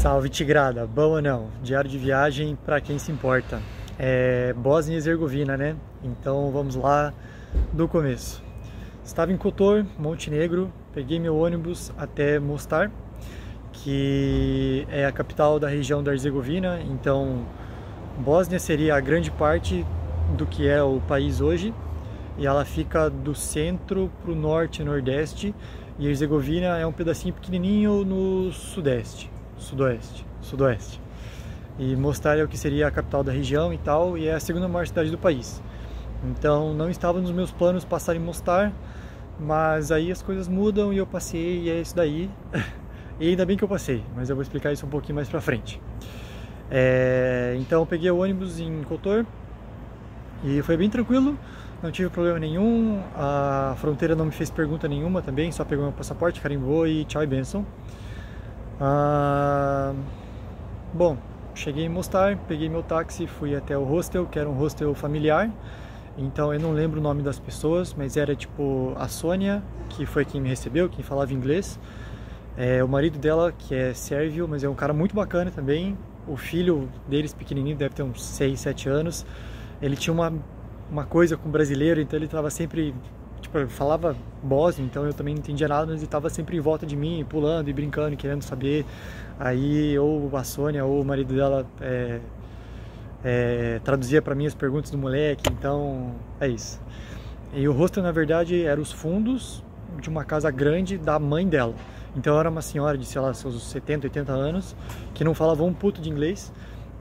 Salve Tigrada, bom ou não? Diário de viagem para quem se importa. Bósnia e Herzegovina, né? Então vamos lá do começo. Estava em Kotor, Montenegro, peguei meu ônibus até Mostar, que é a capital da região da Herzegovina. Então Bósnia seria a grande parte do que é o país hoje, e ela fica do centro para o norte e nordeste, e Herzegovina é um pedacinho pequenininho no sudoeste. E Mostar é o que seria a capital da região e tal, e é a segunda maior cidade do país. Então não estava nos meus planos passar em Mostar, mas aí as coisas mudam e eu passei, e é isso daí. E ainda bem que eu passei, mas eu vou explicar isso um pouquinho mais pra frente. Então eu peguei o ônibus em Kotor e foi bem tranquilo, não tive problema nenhum, a fronteira não me fez pergunta nenhuma também, só pegou meu passaporte, carimbou e tchau e benção. Bom, cheguei em Mostar, peguei meu táxi, fui até o hostel, que era um hostel familiar. Então eu não lembro o nome das pessoas, mas era tipo a Sônia, que foi quem me recebeu, quem falava inglês. O marido dela, que é sérvio, mas é um cara muito bacana também. O filho deles, pequenininho, deve ter uns 6, 7 anos. Ele tinha uma coisa com brasileiro, então ele estava sempre... Tipo, eu falava bósnio, então eu também não entendia nada, mas ele estava sempre em volta de mim, pulando e brincando, querendo saber. Aí ou a Sônia ou o marido dela traduzia para mim as perguntas do moleque, então é isso. E o hostel, na verdade, era os fundos de uma casa grande da mãe dela. Então era uma senhora de, sei lá, seus 70, 80 anos, que não falava um puto de inglês.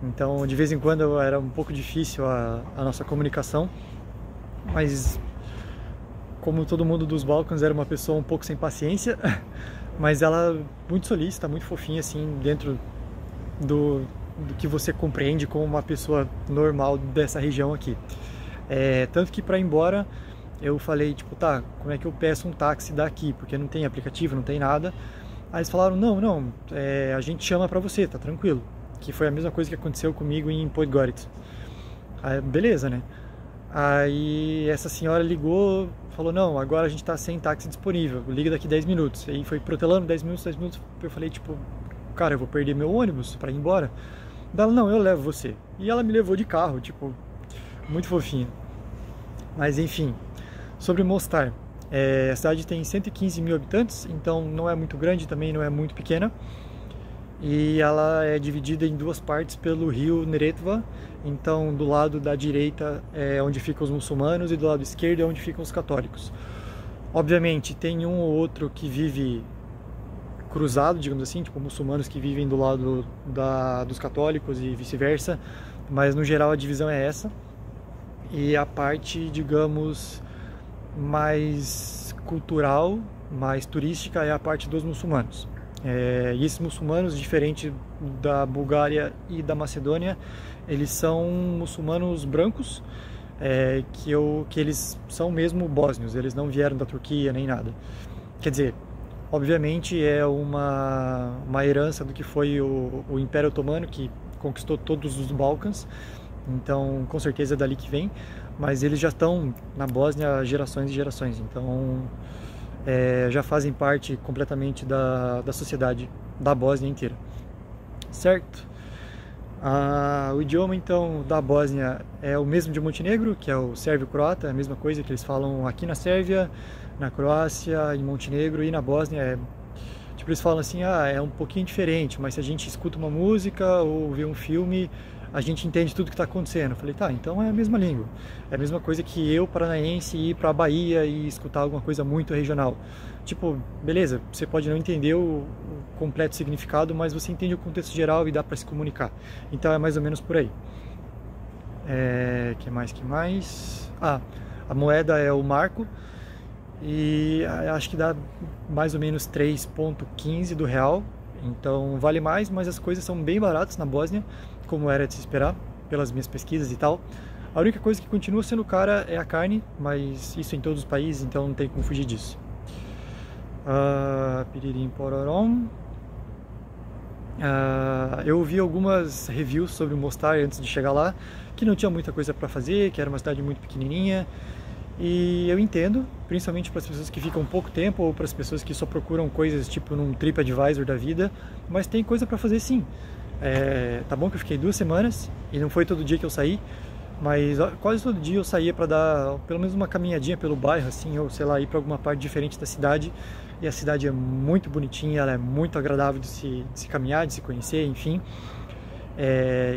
Então de vez em quando era um pouco difícil a nossa comunicação, mas como todo mundo dos Balcãs, era uma pessoa um pouco sem paciência, mas ela muito solícita, muito fofinha, assim, dentro do que você compreende como uma pessoa normal dessa região aqui. Tanto que para ir embora, eu falei, tipo, tá, como é que eu peço um táxi daqui? Porque não tem aplicativo, não tem nada. Aí eles falaram, não, a gente chama pra você, tá tranquilo. Que foi a mesma coisa que aconteceu comigo em Podgorica. Aí, beleza, né? Aí essa senhora ligou, falou, não, agora a gente tá sem táxi disponível, liga daqui 10 minutos. Aí foi protelando 10 minutos, eu falei, tipo, cara, eu vou perder meu ônibus pra ir embora. Ela, não, eu levo você. E ela me levou de carro, tipo, muito fofinha. Mas enfim, sobre Mostar. A cidade tem 115 mil habitantes, então não é muito grande, também não é muito pequena. E ela é dividida em duas partes pelo rio Neretva. Então do lado da direita é onde ficam os muçulmanos e do lado esquerdo é onde ficam os católicos. Obviamente tem um ou outro que vive cruzado, digamos assim, tipo muçulmanos que vivem do lado dos católicos e vice-versa, mas no geral a divisão é essa. E a parte, digamos, mais cultural, mais turística é a parte dos muçulmanos. E esses muçulmanos, diferente da Bulgária e da Macedônia, eles são muçulmanos brancos, que eles são mesmo bósnios, eles não vieram da Turquia nem nada. Quer dizer, obviamente é uma herança do que foi o Império Otomano, que conquistou todos os Balcãs, então com certeza é dali que vem, mas eles já estão na Bósnia há gerações e gerações, então já fazem parte completamente da sociedade da Bósnia inteira, certo? O idioma então da Bósnia é o mesmo de Montenegro, que é o sérvio-croata, é a mesma coisa que eles falam aqui na Sérvia, na Croácia, em Montenegro e na Bósnia. Tipo, eles falam assim, é um pouquinho diferente, mas se a gente escuta uma música ou vê um filme, a gente entende tudo que está acontecendo. Eu falei, tá, então é a mesma língua. É a mesma coisa que eu, paranaense, ir para a Bahia e escutar alguma coisa muito regional. Tipo, beleza, você pode não entender o completo significado, mas você entende o contexto geral e dá para se comunicar. Então é mais ou menos por aí. Que mais? A moeda é o marco. E acho que dá mais ou menos 3,15 do real. Então vale mais, mas as coisas são bem baratas na Bósnia, como era de se esperar, pelas minhas pesquisas e tal. A única coisa que continua sendo cara é a carne, mas isso em todos os países, então não tem como fugir disso. Piririm pororom. Eu vi algumas reviews sobre Mostar antes de chegar lá, que não tinha muita coisa para fazer, que era uma cidade muito pequenininha, E eu entendo, principalmente para as pessoas que ficam pouco tempo ou para as pessoas que só procuram coisas tipo num TripAdvisor da vida, mas tem coisa para fazer sim. Tá bom que eu fiquei 2 semanas e não foi todo dia que eu saí, mas quase todo dia eu saía para dar pelo menos uma caminhadinha pelo bairro, assim, ou sei lá, ir para alguma parte diferente da cidade. E a cidade é muito bonitinha, ela é muito agradável de se caminhar, de se conhecer, enfim.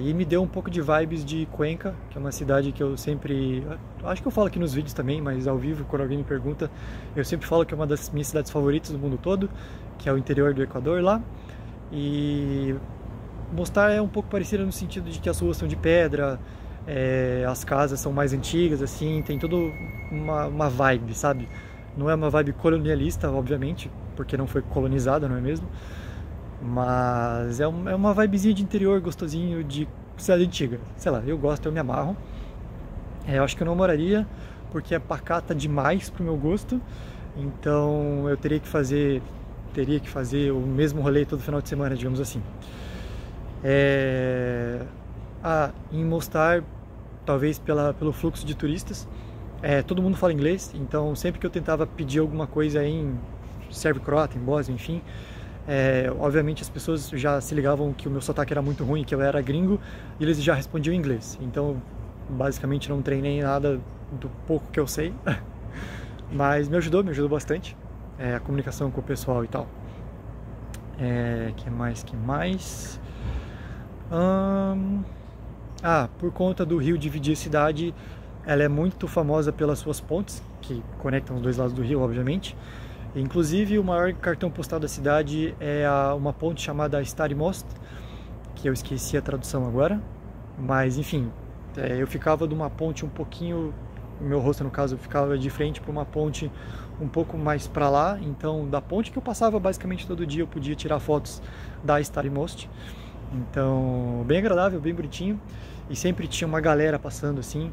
E me deu um pouco de vibes de Cuenca, que é uma cidade que eu sempre... Acho que eu falo aqui nos vídeos também, mas ao vivo, quando alguém me pergunta, eu sempre falo que é uma das minhas cidades favoritas do mundo todo, que é o interior do Equador lá. E Mostar é um pouco parecida no sentido de que as ruas são de pedra, as casas são mais antigas, assim, tem toda uma vibe, sabe? Não é uma vibe colonialista, obviamente, porque não foi colonizada, não é mesmo? Mas é uma vibezinha de interior gostosinho, de cidade antiga. Sei lá, eu gosto, eu me amarro. Eu acho que eu não moraria, porque é pacata demais pro meu gosto. Então eu teria que fazer o mesmo rolê todo final de semana, digamos assim. Em Mostar, talvez pelo fluxo de turistas, todo mundo fala inglês, então sempre que eu tentava pedir alguma coisa em sérvio-croata, em bósnio, enfim, obviamente as pessoas já se ligavam que o meu sotaque era muito ruim, que eu era gringo, e eles já respondiam em inglês. Então, basicamente não treinei nada do pouco que eu sei, mas me ajudou bastante a comunicação com o pessoal e tal. Que mais? Por conta do rio dividir a cidade, ela é muito famosa pelas suas pontes, que conectam os dois lados do rio, obviamente. Inclusive, o maior cartão postal da cidade é uma ponte chamada Stari Most, que eu esqueci a tradução agora. Mas, enfim, eu ficava de uma ponte um pouquinho... O meu rosto, no caso, ficava de frente para uma ponte um pouco mais para lá. Então, da ponte que eu passava basicamente todo dia, eu podia tirar fotos da Stari Most. Então, bem agradável, bem bonitinho. E sempre tinha uma galera passando assim,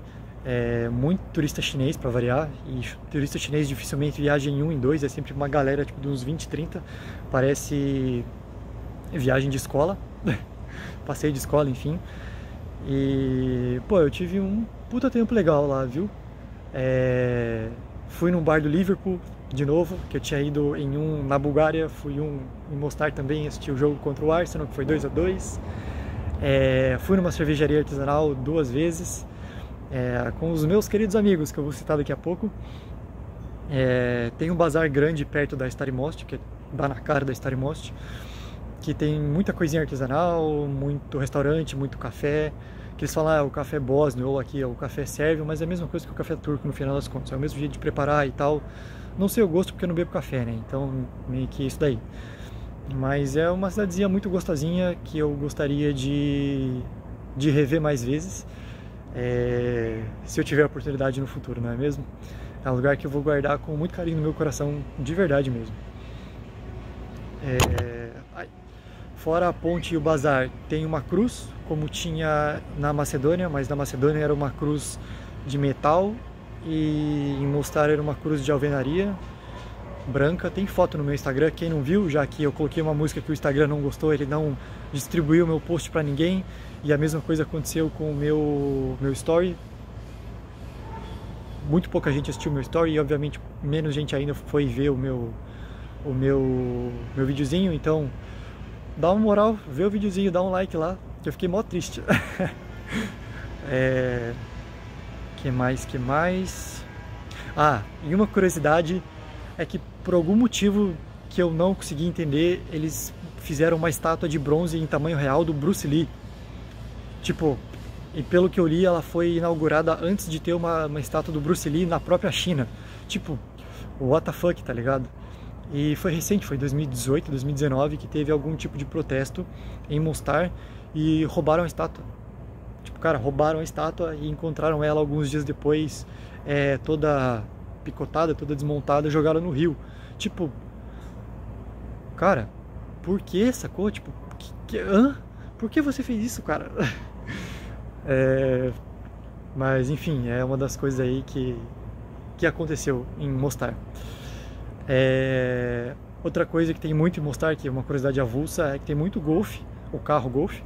muito turista chinês para variar. E turista chinês dificilmente viaja em um, em dois, é sempre uma galera tipo de uns 20, 30. Parece viagem de escola, passeio de escola, enfim. E, pô, eu tive um puta tempo legal lá, viu? Fui num bar do Liverpool de novo, que eu tinha ido em um na Bulgária, fui em Mostar também, assisti o jogo contra o Arsenal, que foi 2-2. Fui numa cervejaria artesanal 2 vezes, com os meus queridos amigos, que eu vou citar daqui a pouco. Tem um bazar grande perto da Stari Most, que dá na cara da Stari Most, que tem muita coisinha artesanal, muito restaurante, muito café, que eles falam, o café bósnio, ou aqui o café sérvio, mas é a mesma coisa que o café turco no final das contas, é o mesmo jeito de preparar e tal. Não sei o gosto porque eu não bebo café, né? Então meio que isso daí. Mas é uma cidadezinha muito gostosinha que eu gostaria de rever mais vezes, se eu tiver a oportunidade no futuro, não é mesmo? É um lugar que eu vou guardar com muito carinho no meu coração, de verdade mesmo. Fora a ponte e o bazar, tem uma cruz, como tinha na Macedônia, mas na Macedônia era uma cruz de metal e em Mostar era uma cruz de alvenaria branca. Tem foto no meu Instagram, quem não viu, já que eu coloquei uma música que o Instagram não gostou, ele não distribuiu o meu post pra ninguém, e a mesma coisa aconteceu com o meu story. Muito pouca gente assistiu o meu story e obviamente menos gente ainda foi ver o meu videozinho, então dá uma moral, vê o videozinho, dá um like lá, que eu fiquei mó triste. Que mais? E uma curiosidade é que por algum motivo que eu não consegui entender, eles fizeram uma estátua de bronze em tamanho real do Bruce Lee. Tipo, e pelo que eu li, ela foi inaugurada antes de ter uma estátua do Bruce Lee na própria China. Tipo, what the fuck, tá ligado? E foi recente, foi 2018, 2019, que teve algum tipo de protesto em Mostar e roubaram a estátua. Tipo, cara, roubaram a estátua e encontraram ela alguns dias depois, toda picotada, toda desmontada, jogaram no rio. Tipo, cara, por que, sacou? Tipo, por que você fez isso, cara? Mas enfim, é uma das coisas aí que aconteceu em Mostar. Outra coisa que tem muito em Mostar, que é uma curiosidade avulsa, é que tem muito Golf, o carro Golf,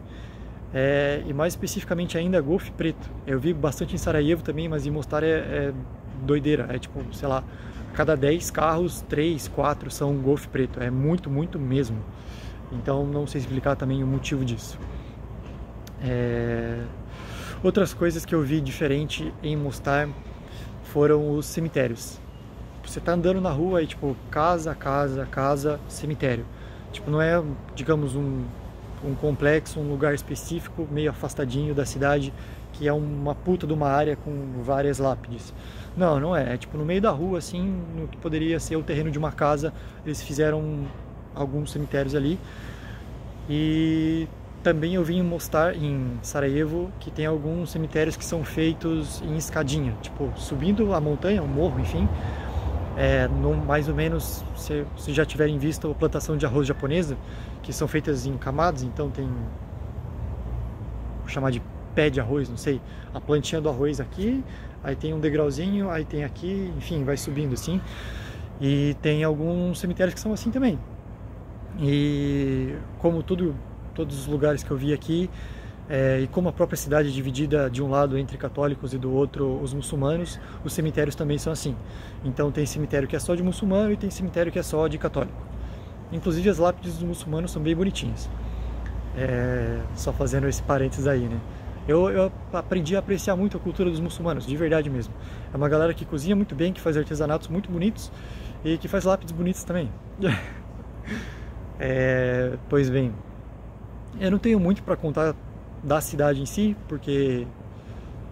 e mais especificamente ainda Golf preto. Eu vi bastante em Sarajevo também, mas em Mostar doideira. É tipo, sei lá, a cada 10 carros, 3, 4 são Golf preto. É muito, muito mesmo. Então não sei explicar também o motivo disso. Outras coisas que eu vi diferente em Mostar foram os cemitérios. Você tá andando na rua e tipo, casa, casa, casa, cemitério. Tipo, não é, digamos, um complexo, um lugar específico, meio afastadinho da cidade, que é uma puta de uma área com várias lápides. Não, não é. É tipo no meio da rua, assim, no que poderia ser o terreno de uma casa, eles fizeram alguns cemitérios ali. E também eu vim mostrar em Sarajevo que tem alguns cemitérios que são feitos em escadinha, tipo, subindo a montanha, o morro, enfim. Mais ou menos, se já tiverem visto a plantação de arroz japonesa, que são feitas em camadas, então tem, vou chamar de pé de arroz, não sei, a plantinha do arroz aqui, aí tem um degrauzinho, aí tem aqui, enfim, vai subindo assim. E tem alguns cemitérios que são assim também. E como todos os lugares que eu vi aqui, e como a própria cidade é dividida de um lado entre católicos e do outro os muçulmanos, os cemitérios também são assim. Então tem cemitério que é só de muçulmano e tem cemitério que é só de católico. Inclusive as lápides dos muçulmanos são bem bonitinhas. Só fazendo esse parênteses aí, né? Eu aprendi a apreciar muito a cultura dos muçulmanos, de verdade mesmo. É uma galera que cozinha muito bem, que faz artesanatos muito bonitos e que faz lápides bonitos também. Pois bem, eu não tenho muito para contar da cidade em si, porque,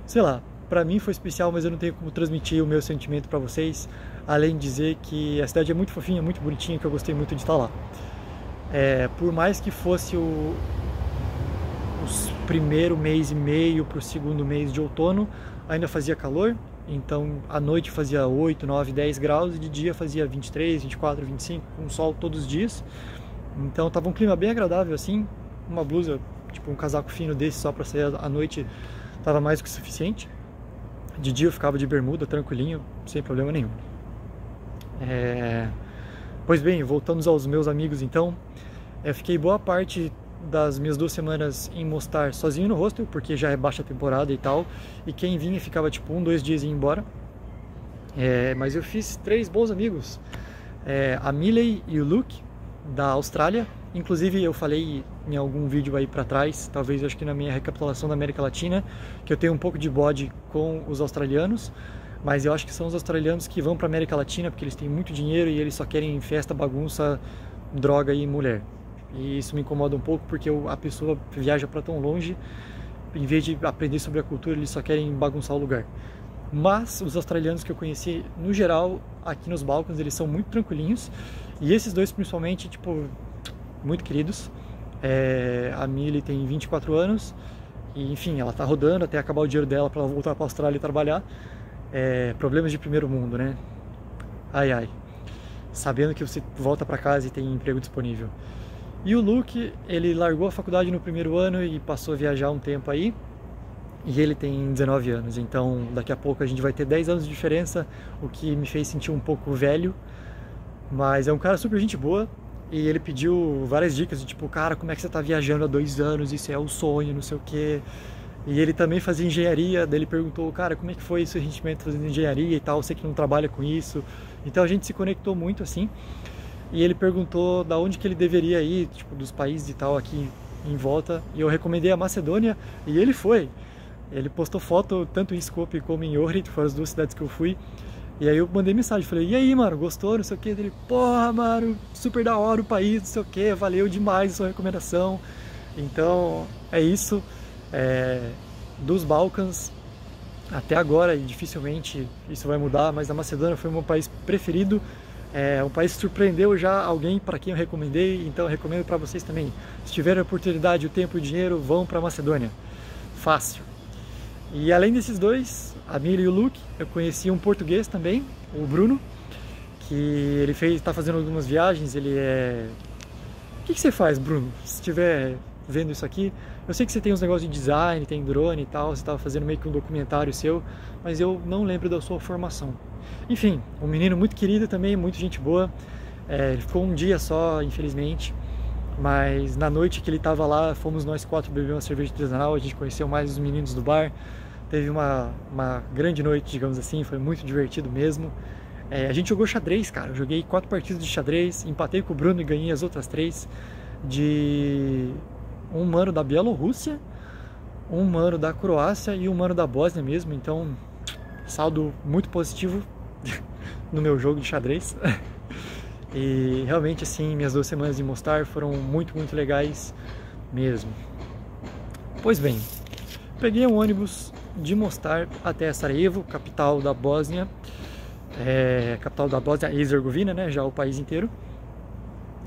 sei lá, pra mim foi especial, mas eu não tenho como transmitir o meu sentimento pra vocês, além de dizer que a cidade é muito fofinha, muito bonitinha, que eu gostei muito de estar lá. Por mais que fosse os primeiro mês e meio pro segundo mês de outono, ainda fazia calor, então à noite fazia 8, 9, 10 graus e de dia fazia 23, 24, 25, com sol todos os dias. Então tava um clima bem agradável assim, uma blusa, tipo um casaco fino desse só para sair à noite tava mais do que suficiente. De dia eu ficava de bermuda, tranquilinho, sem problema nenhum. Pois bem, voltamos aos meus amigos então. Eu fiquei boa parte das minhas 2 semanas em Mostar sozinho no hostel, porque já é baixa temporada e tal, e quem vinha ficava tipo 1, 2 dias e ia embora. Mas eu fiz 3 bons amigos, a Miley e o Luke, da Austrália. Inclusive eu falei em algum vídeo aí pra trás, talvez acho que na minha recapitulação da América Latina, que eu tenho um pouco de bode com os australianos, mas eu acho que são os australianos que vão pra América Latina porque eles têm muito dinheiro e eles só querem festa, bagunça, droga e mulher. E isso me incomoda um pouco porque a pessoa viaja pra tão longe, em vez de aprender sobre a cultura, eles só querem bagunçar o lugar. Mas os australianos que eu conheci, no geral, aqui nos Balcãs, eles são muito tranquilinhos. E esses dois, principalmente, tipo, muito queridos. A Millie tem 24 anos. E, enfim, ela tá rodando até acabar o dinheiro dela para ela voltar para a Austrália e trabalhar. Problemas de primeiro mundo, né? Ai, ai. Sabendo que você volta para casa e tem emprego disponível. E o Luke, ele largou a faculdade no primeiro ano e passou a viajar um tempo aí. E ele tem 19 anos, então daqui a pouco a gente vai ter 10 anos de diferença, o que me fez sentir um pouco velho. Mas é um cara super gente boa e ele pediu várias dicas de tipo, cara, como é que você tá viajando há 2 anos, isso é o sonho, não sei o quê. E ele também fazia engenharia, daí ele perguntou, cara, como é que foi esse rendimento fazendo engenharia e tal, eu sei que não trabalha com isso. Então a gente se conectou muito assim. E ele perguntou da onde que ele deveria ir, tipo, dos países e tal aqui em volta. E eu recomendei a Macedônia e ele foi. Ele postou foto tanto em Skopje como em Ohrid, que foram as 2 cidades que eu fui. E aí eu mandei mensagem, falei, e aí, mano, gostou, não sei o que? Ele, porra, mano, super da hora o país, não sei o que, valeu demais a sua recomendação. Então, é isso. Dos Balcãs, até agora, e dificilmente isso vai mudar, mas a Macedônia foi o meu país preferido. Um país que surpreendeu já alguém para quem eu recomendei, então eu recomendo para vocês também. Se tiverem a oportunidade, o tempo e o dinheiro, vão para a Macedônia. Fácil. E além desses dois, a Millie e o Luke, eu conheci um português também, o Bruno, que ele está fazendo algumas viagens, ele é... O que você faz, Bruno? Se estiver vendo isso aqui, eu sei que você tem uns negócios de design, tem drone e tal, você estava fazendo meio que um documentário seu, mas eu não lembro da sua formação. Enfim, um menino muito querido também, muito gente boa, ele ficou um dia só, infelizmente, mas na noite que ele estava lá, fomos nós 4 beber uma cerveja artesanal, a gente conheceu mais os meninos do bar. teve uma grande noite, digamos assim, foi muito divertido mesmo. A gente jogou xadrez, cara, eu joguei 4 partidas de xadrez, empatei com o Bruno e ganhei as outras 3 de um mano da Bielorrússia, um mano da Croácia e um mano da Bósnia mesmo, então saldo muito positivo no meu jogo de xadrez. E realmente assim, minhas 2 semanas de Mostar foram muito legais mesmo. Pois bem, peguei um ônibus de Mostar até Sarajevo, capital da Bósnia, capital da Bósnia e Herzegovina, né, já o país inteiro.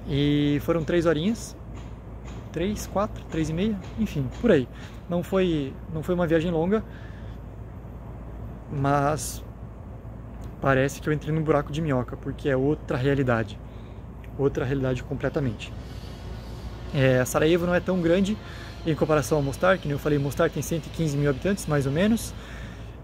E foram 3 horinhas, 3, 4, 3 e meia, enfim, por aí. Não foi uma viagem longa, mas parece que eu entrei num buraco de minhoca, porque é outra realidade completamente. Sarajevo não é tão grande em comparação ao Mostar, que nem eu falei, Mostar tem 115 mil habitantes, mais ou menos,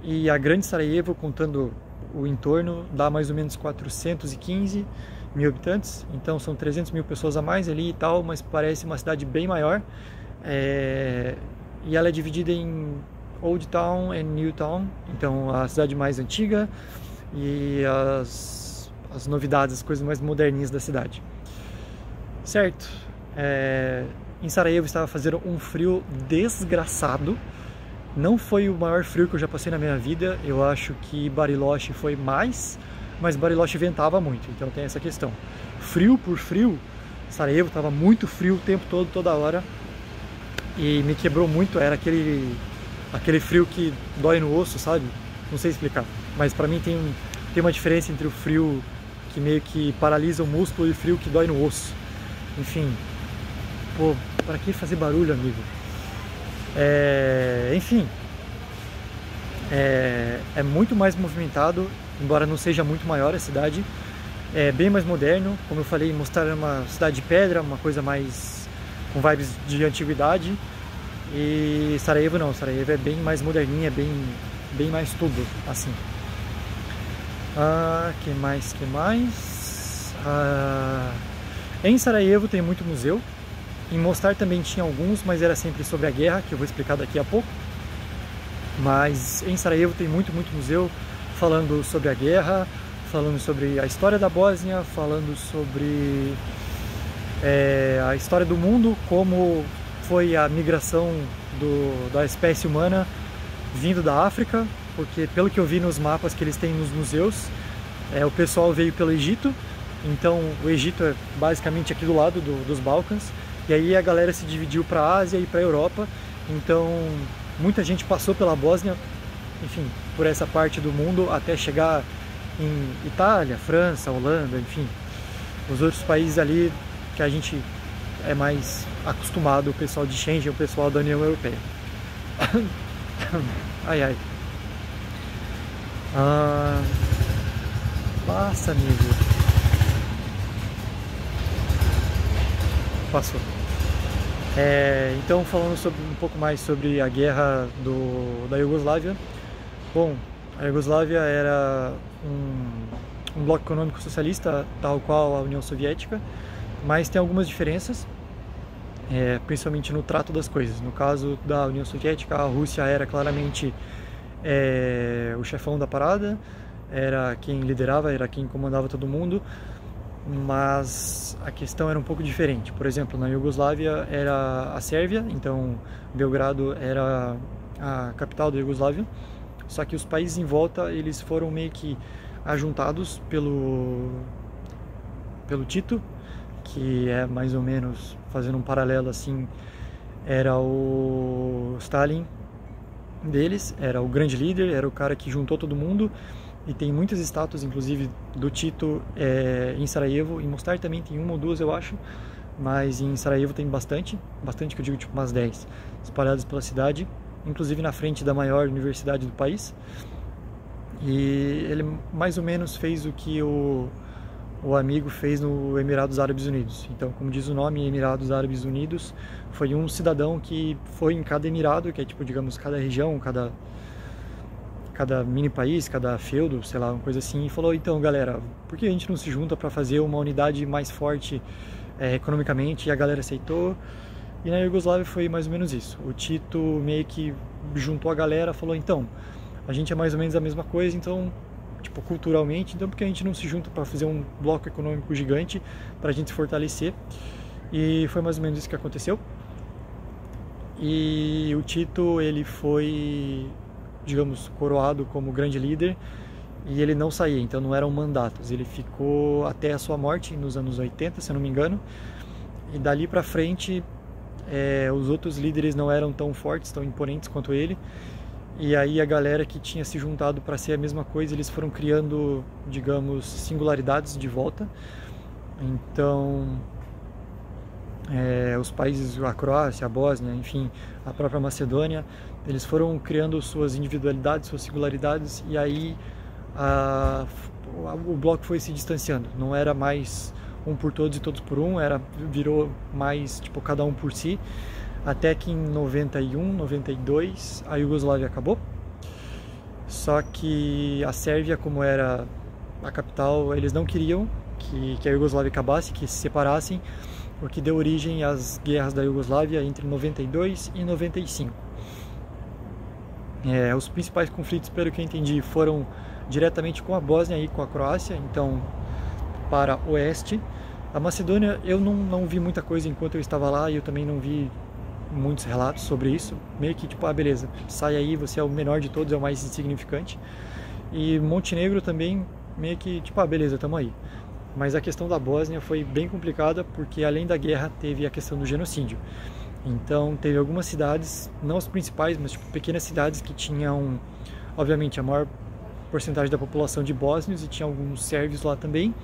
e a grande Sarajevo, contando o entorno, dá mais ou menos 415 mil habitantes, então são 300 mil pessoas a mais ali e tal, mas parece uma cidade bem maior, e ela é dividida em Old Town e New Town, então a cidade mais antiga e as novidades, as coisas mais moderninhas da cidade. Certo, em Sarajevo estava fazendo um frio desgraçado, não foi o maior frio que eu já passei na minha vida, eu acho que Bariloche foi mais, mas Bariloche ventava muito, então tem essa questão. Frio por frio, Sarajevo estava muito frio o tempo todo, toda hora, e me quebrou muito, era aquele frio que dói no osso, sabe? Não sei explicar, mas pra mim tem uma diferença entre o frio que meio que paralisa o músculo e o frio que dói no osso. Enfim, pô, pra que fazer barulho, amigo? Enfim, é muito mais movimentado, embora não seja muito maior a cidade, é bem mais moderno, como eu falei, Mostar é uma cidade de pedra, uma coisa mais com vibes de antiguidade, e Sarajevo não, Sarajevo é bem mais moderninha, bem mais tudo, assim. Que mais? Em Sarajevo tem muito museu, em Mostar também tinha alguns, mas era sempre sobre a guerra, que eu vou explicar daqui a pouco. Mas em Sarajevo tem muito museu falando sobre a guerra, falando sobre a história da Bósnia, falando sobre a história do mundo, como foi a migração da espécie humana vindo da África, porque pelo que eu vi nos mapas que eles têm nos museus, o pessoal veio pelo Egito, então o Egito é basicamente aqui do lado dos Balcãs, e aí a galera se dividiu para a Ásia e para a Europa, então muita gente passou pela Bósnia, enfim, por essa parte do mundo até chegar em Itália, França, Holanda, enfim, os outros países ali que a gente é mais acostumado, o pessoal de Schengen, o pessoal da União Europeia. Ai. Passa, amigo. Passou. Então, falando um pouco mais sobre a guerra da Iugoslávia. Bom, a Iugoslávia era um bloco econômico socialista, tal qual a União Soviética, mas tem algumas diferenças, principalmente no trato das coisas. No caso da União Soviética, a Rússia era claramente o chefão da parada, era quem liderava, era quem comandava todo mundo, mas a questão era um pouco diferente. Por exemplo, na Iugoslávia era a Sérvia, então Belgrado era a capital da Iugoslávia, só que os países em volta eles foram meio que ajuntados pelo Tito, que é mais ou menos, fazendo um paralelo assim, era o Stalin deles, era o grande líder, era o cara que juntou todo mundo, e tem muitas estátuas, inclusive, do Tito em Sarajevo. Em Mostar também tem uma ou duas, eu acho, mas em Sarajevo tem bastante que eu digo tipo umas 10, espalhadas pela cidade, inclusive na frente da maior universidade do país. E ele mais ou menos fez o que o amigo fez no Emirados Árabes Unidos. Então, como diz o nome, Emirados Árabes Unidos, foi um cidadão que foi em cada emirado, que é tipo, digamos, cada região, cada mini país, cada feudo, sei lá, uma coisa assim, e falou: então, galera, por que a gente não se junta para fazer uma unidade mais forte economicamente? E a galera aceitou, E na Iugoslávia foi mais ou menos isso. O Tito meio que juntou a galera, falou, então, a gente é mais ou menos a mesma coisa, então, tipo, culturalmente, então por que a gente não se junta para fazer um bloco econômico gigante para a gente se fortalecer? E foi mais ou menos isso que aconteceu. E o Tito, ele foi, digamos, coroado como grande líder, e ele não saía, então não eram mandatos. Ele ficou até a sua morte nos anos 80, se eu não me engano, e dali para frente os outros líderes não eram tão fortes, tão imponentes quanto ele, e aí a galera que tinha se juntado para ser a mesma coisa, eles foram criando, digamos, singularidades de volta. Então os países, a Croácia, a Bósnia, enfim, a própria Macedônia, eles foram criando suas individualidades, suas singularidades, e aí o bloco foi se distanciando. Não era mais um por todos e todos por um, virou mais tipo cada um por si, até que em 91, 92 a Iugoslávia acabou. Só que a Sérvia, como era a capital, eles não queriam que a Iugoslávia acabasse, que se separassem, o que deu origem às guerras da Iugoslávia entre 92 e 95. Os principais conflitos, pelo que eu entendi, foram diretamente com a Bósnia e com a Croácia, então para oeste. A Macedônia eu não vi muita coisa enquanto eu estava lá, e eu também não vi muitos relatos sobre isso, meio que tipo, beleza, sai aí, você é o menor de todos, é o mais insignificante. E Montenegro também, meio que tipo, beleza, tamo aí. Mas a questão da Bósnia foi bem complicada, porque além da guerra teve a questão do genocídio. Então teve algumas cidades, não as principais, mas tipo, pequenas cidades que tinham, obviamente, a maior porcentagem da população de bósnios, e tinha alguns sérvios lá também.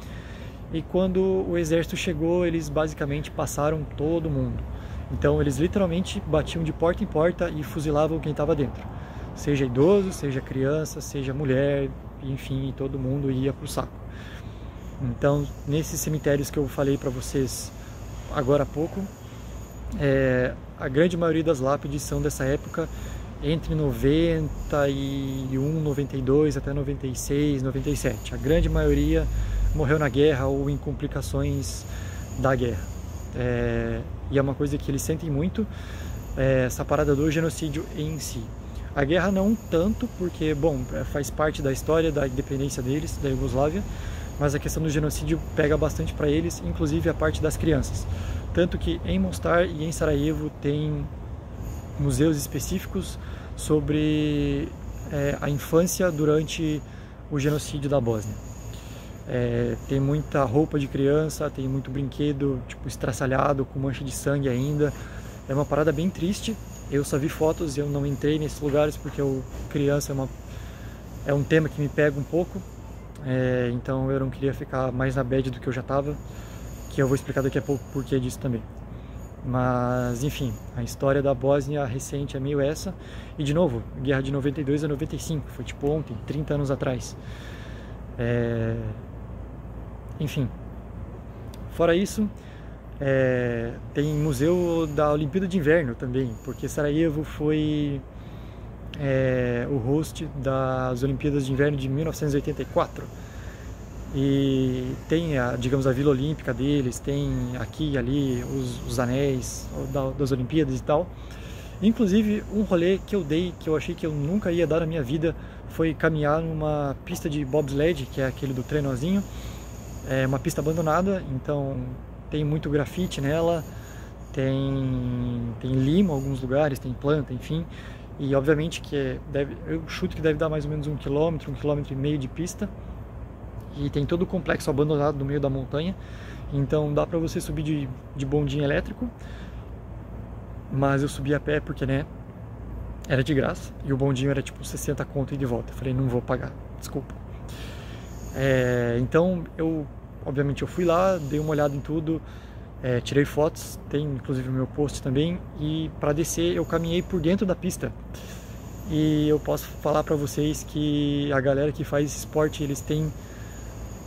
E quando o exército chegou, eles basicamente passaram todo mundo. Então eles literalmente batiam de porta em porta e fuzilavam quem estava dentro. Seja idoso, seja criança, seja mulher, enfim, todo mundo ia pro saco. Então, nesses cemitérios que eu falei para vocês agora há pouco, a grande maioria das lápides são dessa época, entre 91, 92 até 96, 97. A grande maioria morreu na guerra ou em complicações da guerra. E é uma coisa que eles sentem muito, essa parada do genocídio em si. A guerra não tanto, porque, bom, faz parte da história da independência deles, da Iugoslávia, mas a questão do genocídio pega bastante para eles, inclusive a parte das crianças. Tanto que em Mostar e em Sarajevo tem museus específicos sobre a infância durante o genocídio da Bósnia. Tem muita roupa de criança, tem muito brinquedo tipo estraçalhado, com mancha de sangue ainda. É uma parada bem triste. Eu só vi fotos, eu não entrei nesses lugares porque criança é um tema que me pega um pouco. Então eu não queria ficar mais na bad do que eu já estava, que eu vou explicar daqui a pouco o porquê disso também. Mas enfim, a história da Bósnia recente é meio essa. E de novo, guerra de 92 a 95, foi tipo ontem, 30 anos atrás. Enfim, fora isso, tem museu da Olimpíada de Inverno também, porque Sarajevo foi o host das Olimpíadas de Inverno de 1984. E tem, digamos, a Vila Olímpica deles, tem aqui e ali os anéis das Olimpíadas e tal. Inclusive, um rolê que eu dei, que eu achei que eu nunca ia dar na minha vida, foi caminhar numa pista de bobsled, que é aquele do trenozinho. É uma pista abandonada, então tem muito grafite nela, tem lima em alguns lugares, tem planta, enfim. E obviamente que eu chuto que deve dar mais ou menos 1 quilômetro, 1,5 km de pista. E tem todo o complexo abandonado no meio da montanha, então dá pra você subir de bondinho elétrico, mas eu subi a pé porque, né, era de graça, e o bondinho era tipo 60 conto e de volta. Eu falei, não vou pagar, desculpa. Então obviamente eu fui lá, dei uma olhada em tudo, tirei fotos, tem inclusive o meu post também, e para descer eu caminhei por dentro da pista. E eu posso falar pra vocês que a galera que faz esse esporte, eles têm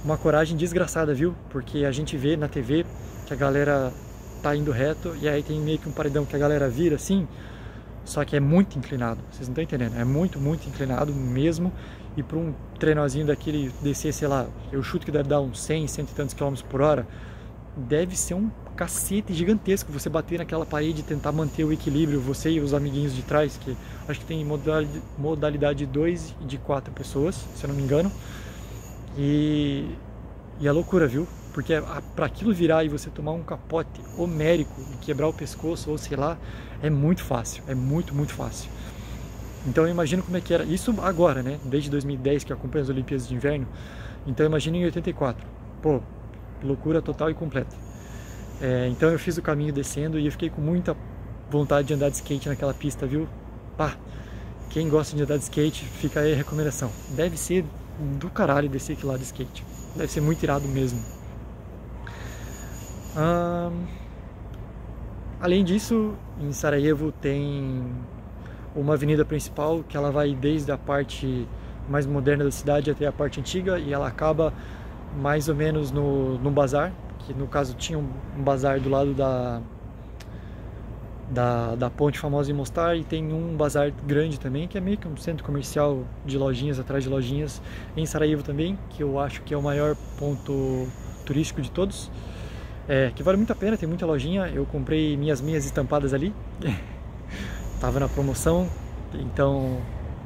uma coragem desgraçada, viu? Porque a gente vê na TV que a galera tá indo reto, e aí tem meio que um paredão que a galera vira assim, só que é muito inclinado, vocês não estão entendendo, é muito, muito inclinado mesmo. E para um trenozinho daquele descer, sei lá, eu chuto que deve dar uns 100, 100 e tantos quilômetros por hora, deve ser um cacete gigantesco você bater naquela parede e tentar manter o equilíbrio, você e os amiguinhos de trás, que acho que tem modalidade 2 e de 4 pessoas, se eu não me engano. E é loucura, viu? Porque para aquilo virar e você tomar um capote homérico e quebrar o pescoço ou sei lá, é muito fácil, é muito, muito fácil. Então eu imagino como é que era, isso agora, né? Desde 2010 que eu acompanho as Olimpíadas de Inverno, então eu imagino em 84. Pô, loucura total e completa. Então eu fiz o caminho descendo e eu fiquei com muita vontade de andar de skate naquela pista, viu? Pá, quem gosta de andar de skate, fica aí a recomendação. Deve ser do caralho descer aquilo lá de skate. Deve ser muito irado mesmo. Além disso, em Sarajevo tem uma avenida principal que ela vai desde a parte mais moderna da cidade até a parte antiga e ela acaba mais ou menos no bazar, que no caso tinha um bazar do lado da ponte famosa em Mostar, e tem um bazar grande também, que é meio que um centro comercial de lojinhas atrás de lojinhas em Sarajevo também, que eu acho que é o maior ponto turístico de todos, que vale muito a pena, tem muita lojinha. Eu comprei minhas meias estampadas ali, tava na promoção, então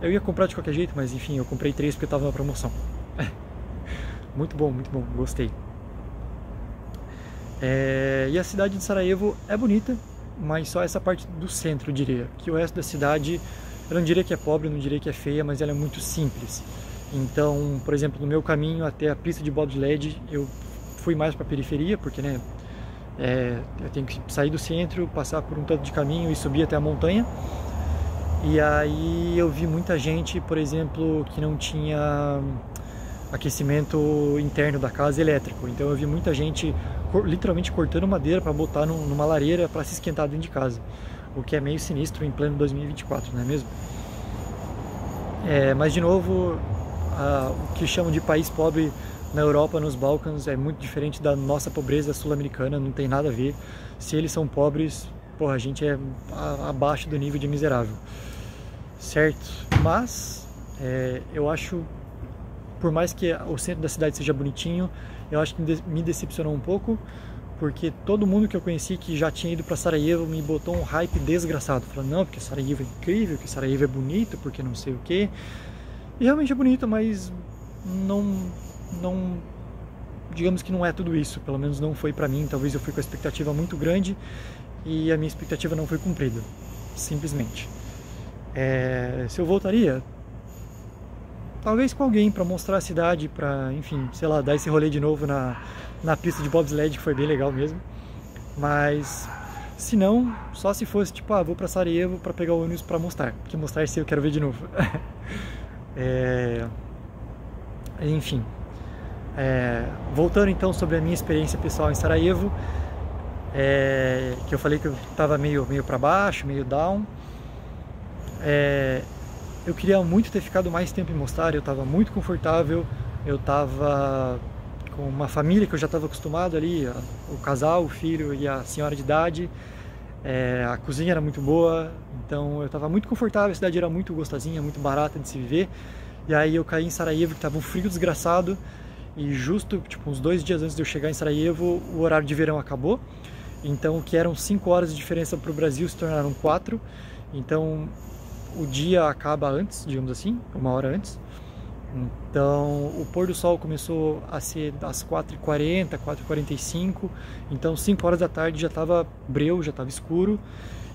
eu ia comprar de qualquer jeito, mas enfim, eu comprei 3 porque tava na promoção. Muito bom, gostei. E a cidade de Sarajevo é bonita, mas só essa parte do centro, eu diria. Que o resto da cidade, eu não diria que é pobre, eu não diria que é feia, mas ela é muito simples. Então, por exemplo, no meu caminho até a pista de bobsled, eu fui mais para a periferia, porque né, eu tenho que sair do centro, passar por um tanto de caminho e subir até a montanha. E aí eu vi muita gente, por exemplo, que não tinha aquecimento interno da casa elétrico. Então eu vi muita gente literalmente cortando madeira para botar numa lareira para se esquentar dentro de casa, o que é meio sinistro em pleno 2024, não é mesmo? Mas de novo, o que chamam de país pobre na Europa, nos Balcãs, é muito diferente da nossa pobreza sul-americana, não tem nada a ver. Se eles são pobres, porra, a gente é abaixo do nível de miserável, certo? Mas eu acho, por mais que o centro da cidade seja bonitinho, eu acho que me decepcionou um pouco, porque todo mundo que eu conheci que já tinha ido para Sarajevo me botou um hype desgraçado, falando, não, porque Sarajevo é incrível, que Sarajevo é bonito, porque não sei o que. E realmente é bonito, mas não, digamos que não é tudo isso, pelo menos não foi para mim. Talvez eu fui com a expectativa muito grande e a minha expectativa não foi cumprida, simplesmente. Se eu voltaria, talvez com alguém para mostrar a cidade, para, enfim, sei lá, dar esse rolê de novo na pista de bobsled, que foi bem legal mesmo. Mas se não, só se fosse tipo, vou para Sarajevo para pegar o ônibus para Mostar, porque Mostar sim eu quero ver de novo. Enfim, voltando então sobre a minha experiência pessoal em Sarajevo, que eu falei que eu estava meio para baixo, meio down. Eu queria muito ter ficado mais tempo em Mostar, eu estava muito confortável, eu estava com uma família que eu já estava acostumado ali, o casal, o filho e a senhora de idade, a cozinha era muito boa, então eu estava muito confortável, a cidade era muito gostosinha, muito barata de se viver. E aí eu caí em Sarajevo, que estava um frio desgraçado, e justo tipo, uns 2 dias antes de eu chegar em Sarajevo, o horário de verão acabou, então o que eram 5 horas de diferença para o Brasil se tornaram 4, então o dia acaba antes, digamos assim, 1 hora antes. Então o pôr do sol começou a ser às 4h40, 4h45, então 5 horas da tarde já estava breu, já estava escuro,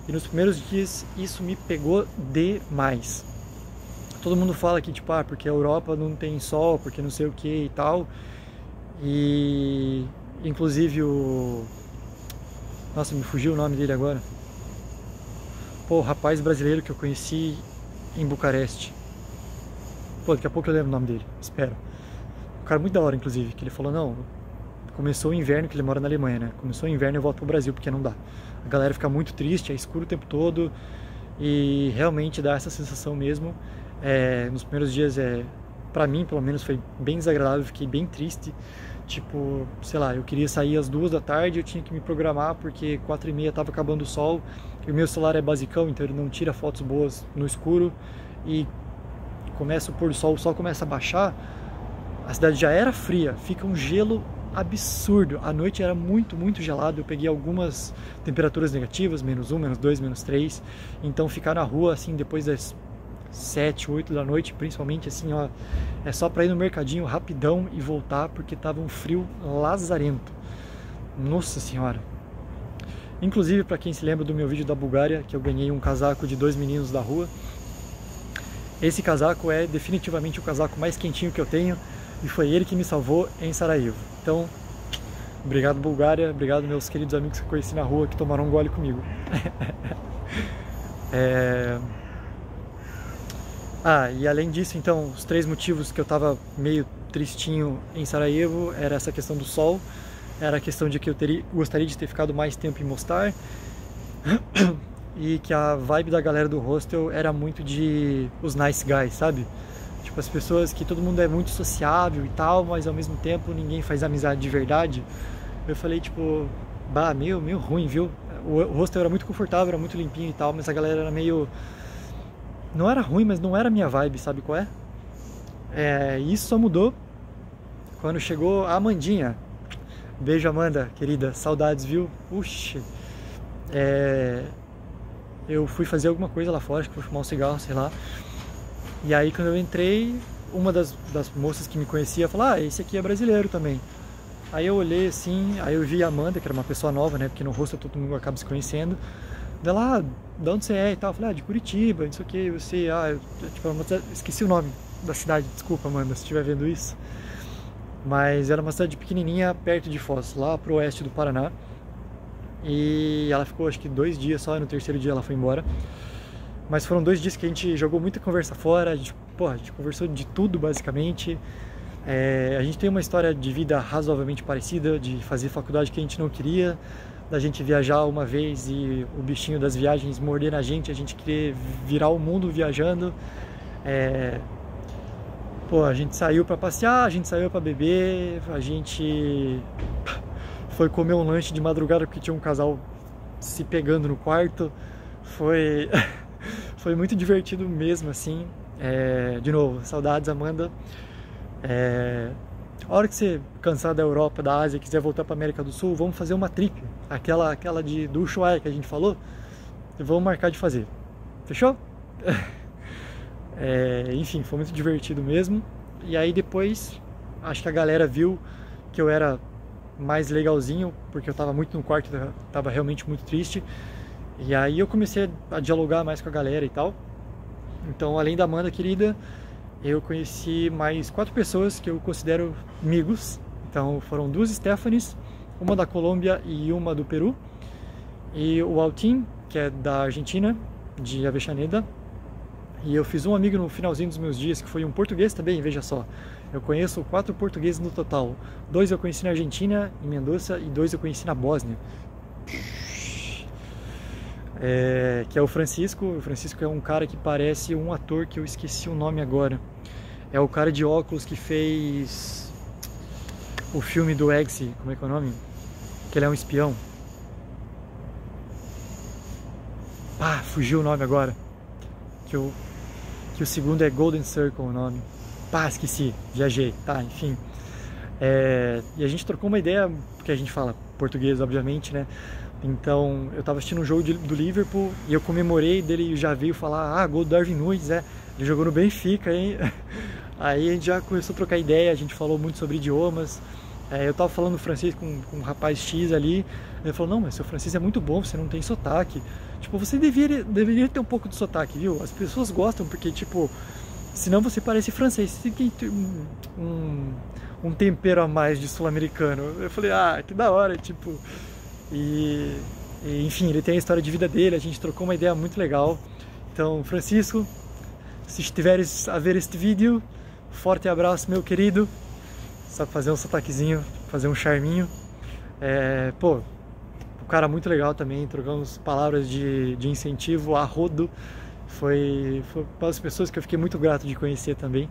e nos primeiros dias isso me pegou demais. Todo mundo fala que tipo, porque a Europa não tem sol, porque não sei o que e tal, e inclusive nossa, me fugiu o nome dele agora. Pô, o rapaz brasileiro que eu conheci em Bucareste. Pô, daqui a pouco eu lembro o nome dele, espero. Um cara muito da hora, inclusive, que ele falou, não, começou o inverno, que ele mora na Alemanha, né? Começou o inverno e eu volto pro Brasil, porque não dá. A galera fica muito triste, é escuro o tempo todo, e realmente dá essa sensação mesmo. Nos primeiros dias, pra mim, pelo menos, foi bem desagradável, fiquei bem triste. Tipo, sei lá, eu queria sair às 2 da tarde, eu tinha que me programar, porque 4h30 tava acabando o sol, e o meu celular é basicão, então ele não tira fotos boas no escuro, e começa o pôr do sol, o sol começa a baixar, a cidade já era fria, fica um gelo absurdo. A noite era muito, muito gelado. Eu peguei algumas temperaturas negativas, -1, -2, -3. Então ficar na rua assim depois das 7, 8 da noite, principalmente assim, ó, é só para ir no mercadinho rapidão e voltar, porque tava um frio lazarento. Nossa senhora. Inclusive, para quem se lembra do meu vídeo da Bulgária, que eu ganhei um casaco de 2 meninos da rua, esse casaco é definitivamente o casaco mais quentinho que eu tenho, e foi ele que me salvou em Sarajevo. Então, obrigado Bulgária, obrigado meus queridos amigos que eu conheci na rua, que tomaram um gole comigo. E além disso, então, os 3 motivos que eu tava meio tristinho em Sarajevo era essa questão do sol, era a questão de que eu gostaria de ter ficado mais tempo em Mostar, e que a vibe da galera do hostel era muito de os nice guys, sabe? Tipo, as pessoas que todo mundo é muito sociável e tal, mas ao mesmo tempo ninguém faz amizade de verdade. Eu falei, tipo, meio ruim, viu? O hostel era muito confortável, era muito limpinho e tal, mas a galera era meio... Não era ruim, mas não era a minha vibe, sabe qual é? Isso só mudou quando chegou a Amandinha. Beijo, Amanda, querida, saudades, viu? Puxa, eu fui fazer alguma coisa lá fora, acho que fui fumar um cigarro, sei lá. E aí quando eu entrei, uma das moças que me conhecia falou, esse aqui é brasileiro também. Aí eu olhei assim, aí eu vi a Amanda, que era uma pessoa nova, né? Porque no rosto todo mundo acaba se conhecendo. Dela, de onde você é e tal? Eu falei, de Curitiba, não sei o que, você, esqueci o nome da cidade, desculpa, Amanda, se estiver vendo isso. Mas era uma cidade pequenininha, perto de Foz, lá pro oeste do Paraná. E ela ficou acho que 2 dias só, e no 3º dia ela foi embora. Mas foram 2 dias que a gente jogou muita conversa fora, a gente conversou de tudo basicamente. A gente tem uma história de vida razoavelmente parecida, de fazer faculdade que a gente não queria, da gente viajar uma vez e o bichinho das viagens morder na gente, a gente querer virar o mundo viajando. A gente saiu pra passear, a gente saiu pra beber, a gente foi comer um lanche de madrugada porque tinha um casal se pegando no quarto. Foi muito divertido mesmo, assim. De novo, saudades, Amanda. A hora que você cansar da Europa, da Ásia, quiser voltar pra América do Sul, vamos fazer uma trip. Aquela do Ushuaia que a gente falou, vamos marcar de fazer. Fechou? Enfim, foi muito divertido mesmo. E aí depois, acho que a galera viu que eu era mais legalzinho, porque eu tava muito no quarto, tava realmente muito triste. E aí eu comecei a dialogar mais com a galera e tal. Então, além da Amanda querida, eu conheci mais 4 pessoas que eu considero amigos. Então foram 2 Stephanies, uma da Colômbia e uma do Peru. E o Altin, que é da Argentina, de Avellaneda. E eu fiz um amigo no finalzinho dos meus dias, que foi um português também, veja só. Eu conheço 4 portugueses no total. 2 eu conheci na Argentina, em Mendoza, e 2 eu conheci na Bósnia. Que é o Francisco. O Francisco é um cara que parece um ator que eu esqueci o nome agora. É o cara de óculos que fez o filme do Eggsy, como é que é o nome? Que ele é um espião. Fugiu o nome agora. Que o segundo é Golden Circle o nome. Esqueci, viajei, enfim. E a gente trocou uma ideia, porque a gente fala português, obviamente, né? Então, eu tava assistindo um jogo do Liverpool e eu comemorei dele, já veio falar, gol do Darwin Núñez, ele jogou no Benfica, hein? Aí a gente já começou a trocar ideia, a gente falou muito sobre idiomas. Eu tava falando francês com um rapaz X ali, ele falou, não, mas seu francês é muito bom, você não tem sotaque. Tipo, você deveria ter um pouco de sotaque, viu? As pessoas gostam, porque, tipo, senão você parece francês, você tem que ter um tempero a mais de sul-americano. Eu falei, que da hora, tipo... enfim, ele tem a história de vida dele, a gente trocou uma ideia muito legal. Então, Francisco, se estiveres a ver este vídeo, forte abraço, meu querido. Só fazer um sotaquezinho, fazer um charminho. O cara muito legal também, trocamos palavras de incentivo a rodo. Foi uma das pessoas que eu fiquei muito grato de conhecer também.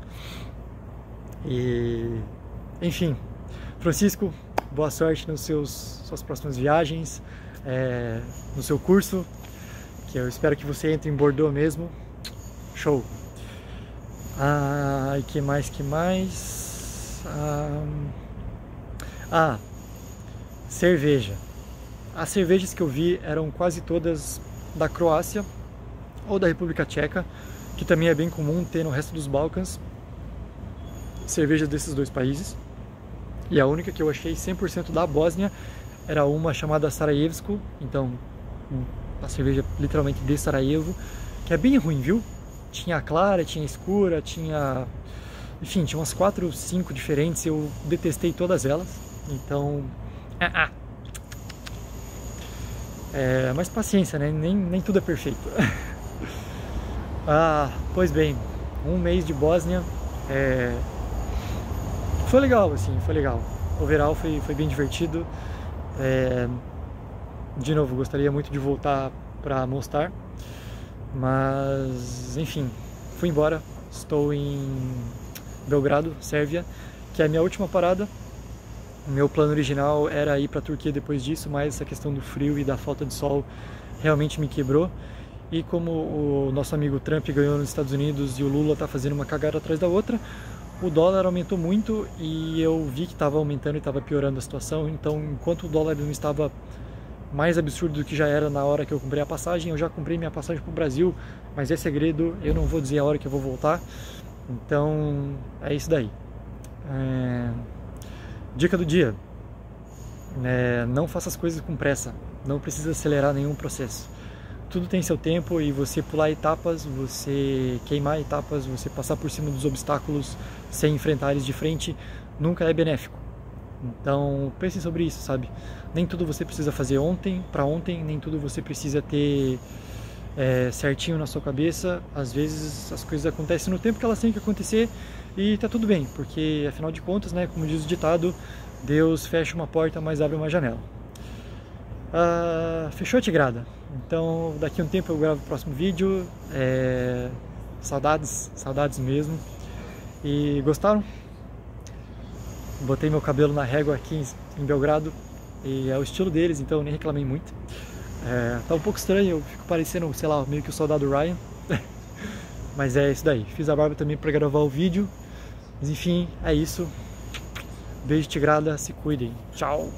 Enfim, Francisco, boa sorte nas suas próximas viagens, no seu curso, que eu espero que você entre em Bordeaux mesmo. Show! Que mais? Ah, cerveja. As cervejas que eu vi eram quase todas da Croácia ou da República Tcheca, que também é bem comum ter no resto dos Balcãs cervejas desses dois países. E a única que eu achei 100% da Bósnia era uma chamada Sarajevsko, então a cerveja literalmente de Sarajevo, que é bem ruim, viu? Tinha clara, tinha escura, tinha... Enfim, tinha umas 4 ou 5 diferentes, eu detestei todas elas, então... mas paciência, né? Nem tudo é perfeito. Pois bem, um mês de Bósnia, foi legal, assim, foi legal. Overall foi bem divertido. De novo, gostaria muito de voltar para Mostar, mas enfim, fui embora. Estou em Belgrado, Sérvia, que é a minha última parada. O meu plano original era ir para a Turquia depois disso, mas essa questão do frio e da falta de sol realmente me quebrou. E como o nosso amigo Trump ganhou nos Estados Unidos e o Lula está fazendo uma cagada atrás da outra, o dólar aumentou muito e eu vi que estava aumentando e estava piorando a situação. Então, enquanto o dólar não estava mais absurdo do que já era na hora que eu comprei a passagem, eu já comprei minha passagem para o Brasil, mas é segredo, eu não vou dizer a hora que eu vou voltar. Então, é isso daí. Dica do dia: não faça as coisas com pressa, não precisa acelerar nenhum processo. Tudo tem seu tempo e você pular etapas, você queimar etapas, você passar por cima dos obstáculos sem enfrentar eles de frente, nunca é benéfico. Então pense sobre isso, sabe? Nem tudo você precisa fazer para ontem, nem tudo você precisa ter certinho na sua cabeça. Às vezes as coisas acontecem no tempo que elas têm que acontecer e tá tudo bem, porque afinal de contas, né, como diz o ditado, Deus fecha uma porta, mas abre uma janela. Fechou, Tigrada? Então daqui a um tempo eu gravo o próximo vídeo. Saudades mesmo. E gostaram? Botei meu cabelo na régua aqui em Belgrado e é o estilo deles, então eu nem reclamei muito. Tá um pouco estranho, eu fico parecendo, sei lá, meio que o soldado Ryan. Mas é isso daí. Fiz a barba também para gravar o vídeo. Mas enfim, é isso. Beijo, Tigrada, se cuidem. Tchau!